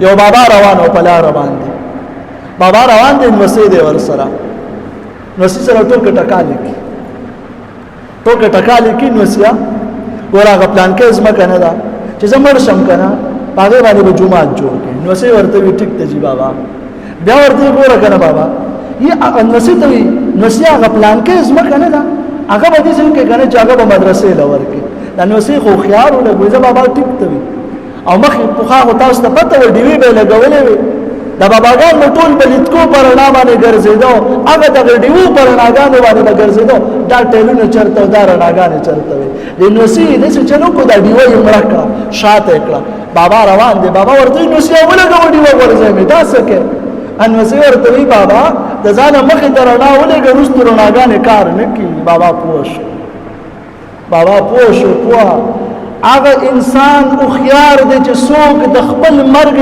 یو بابا روان او په لار باندې بابا روان دی نوسی دی ورسره نوسی سره ټوکه ټکالې کی ټوکه ټکالې کی نوسیا ګور هغه پلان کې ځمکه نه ده چې زه مړ شم که نه په هغې باندې به جومات جوړ کړي نوسی ورته وي ټیک ته جي بابا بیا ورته ګوره که نه بابا نوسی ته وي نوسی هغه پلان کې ځمکه نه ده هغه به داسې وکړي که نه چې هغه به مدرسې له ورکړي دا نوسی خو هوښیار ولګوي زه بابا ټیک ته وي او مخکې پخوا خو تاسو ته پته وه ډیوې به یې لګولې وې د باباګان به ټول په لیدکو په رڼا باندې ګرځېدو هغه دغه ډیوو په رڼاګانو باندې به ګرځېدو دا ټیلونه چېرته و دا رڼاګانې چېرته وې د نوسي داسې چل وکړو دا ډیوه یې مړه کړه شاته یې کړه بابا روان دی بابا ورته وایي نوسي ولګوه ډیوه غورځوي مې دا څه کوې نوسي ورته وایي بابا د ځانه مخې ته رڼا ولېږه وروستو رڼاګانې کار نه کوي بابا پوه شو بابا پوه شو پوه هغه انسان هوښیار دی چې څوک د خپل مرګ